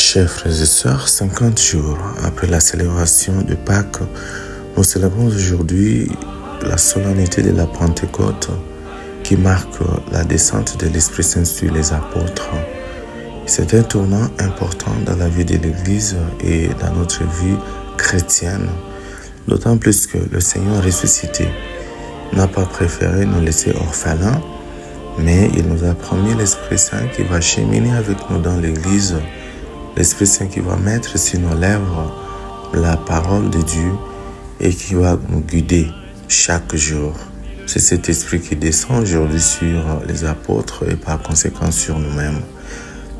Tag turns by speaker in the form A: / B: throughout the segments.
A: Chers frères et sœurs, 50 jours après la célébration de Pâques, nous célébrons aujourd'hui la solennité de la Pentecôte qui marque la descente de l'Esprit Saint sur les apôtres. C'est un tournant important dans la vie de l'Église et dans notre vie chrétienne, d'autant plus que le Seigneur ressuscité n'a pas préféré nous laisser orphelins, mais il nous a promis l'Esprit Saint qui va cheminer avec nous dans l'Église, l'Esprit Saint qui va mettre sur nos lèvres la parole de Dieu et qui va nous guider chaque jour. C'est cet esprit qui descend aujourd'hui sur les apôtres et par conséquent sur nous-mêmes.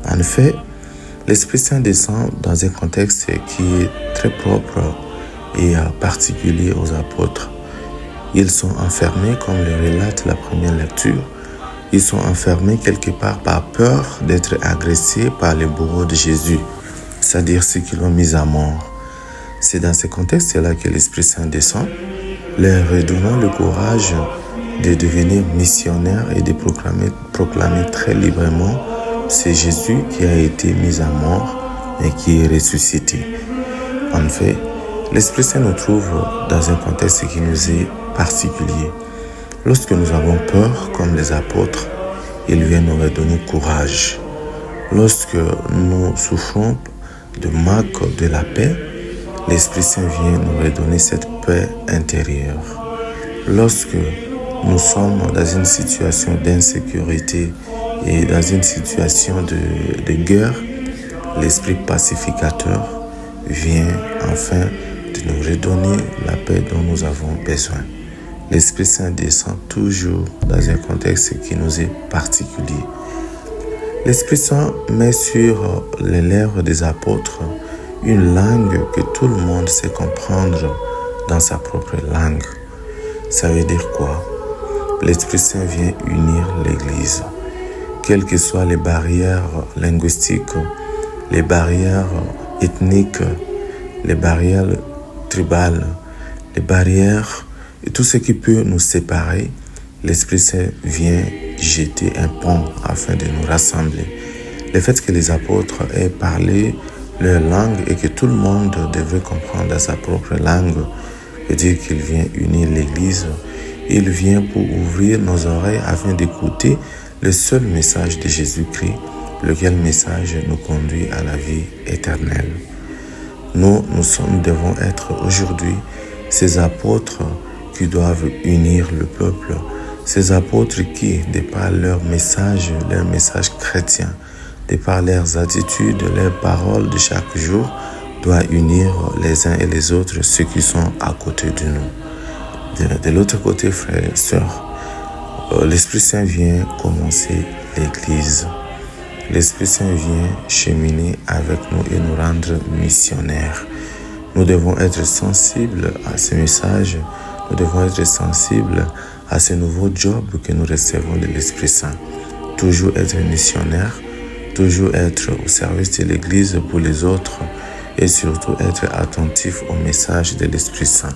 A: En effet, l'Esprit Saint descend dans un contexte qui est très propre et particulier aux apôtres. Ils sont enfermés, comme le relate la première lecture. Ils sont enfermés quelque part par peur d'être agressés par les bourreaux de Jésus, c'est-à-dire ceux qui l'ont mis à mort. C'est dans ce contexte-là que l'Esprit Saint descend, leur redonnant le courage de devenir missionnaires et de proclamer très librement c'est Jésus qui a été mis à mort et qui est ressuscité. En fait, l'Esprit Saint nous trouve dans un contexte qui nous est particulier. Lorsque nous avons peur, comme les apôtres, il vient nous redonner courage. Lorsque nous souffrons de manque de la paix, l'Esprit Saint vient nous redonner cette paix intérieure. Lorsque nous sommes dans une situation d'insécurité et dans une situation de guerre, l'Esprit pacificateur vient enfin de nous redonner la paix dont nous avons besoin. L'Esprit Saint descend toujours dans un contexte qui nous est particulier. L'Esprit Saint met sur les lèvres des apôtres une langue que tout le monde sait comprendre dans sa propre langue. Ça veut dire quoi? L'Esprit Saint vient unir l'Église. Quelles que soient les barrières linguistiques, les barrières ethniques, les barrières tribales, les barrières et tout ce qui peut nous séparer, l'Esprit Saint vient jeter un pont afin de nous rassembler. Le fait que les apôtres aient parlé leur langue et que tout le monde devait comprendre dans sa propre langue veut dire qu'il vient unir l'Église. Il vient pour ouvrir nos oreilles afin d'écouter le seul message de Jésus-Christ, lequel message nous conduit à la vie éternelle. Nous devons être aujourd'hui ces apôtres qui doivent unir le peuple, ces apôtres qui, de par leur message chrétien, de par leurs attitudes, leurs paroles de chaque jour, doivent unir les uns et les autres ceux qui sont à côté de nous. De l'autre côté, frères et sœurs, l'Esprit Saint vient commencer l'Église. L'Esprit Saint vient cheminer avec nous et nous rendre missionnaires. Nous devons être sensibles à ce message. Nous devons être sensibles à ce nouveau job que nous recevons de l'Esprit Saint. Toujours être missionnaire, toujours être au service de l'Église pour les autres et surtout être attentif au message de l'Esprit Saint.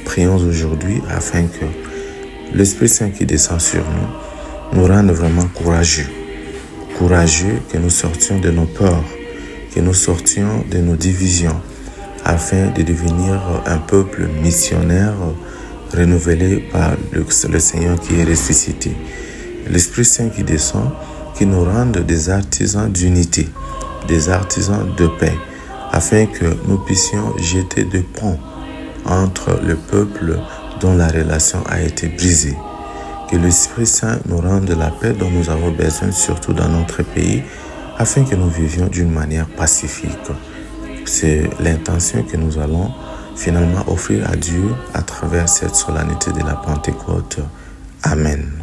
A: Prions aujourd'hui afin que l'Esprit Saint qui descend sur nous rende vraiment courageux. Courageux que nous sortions de nos peurs, que nous sortions de nos divisions, afin de devenir un peuple missionnaire renouvelé par le Seigneur qui est ressuscité. L'Esprit Saint qui descend, qui nous rende des artisans d'unité, des artisans de paix, afin que nous puissions jeter des ponts entre le peuple dont la relation a été brisée. Que l'Esprit Saint nous rende la paix dont nous avons besoin, surtout dans notre pays, afin que nous vivions d'une manière pacifique. C'est l'intention que nous allons finalement offrir à Dieu à travers cette solennité de la Pentecôte. Amen.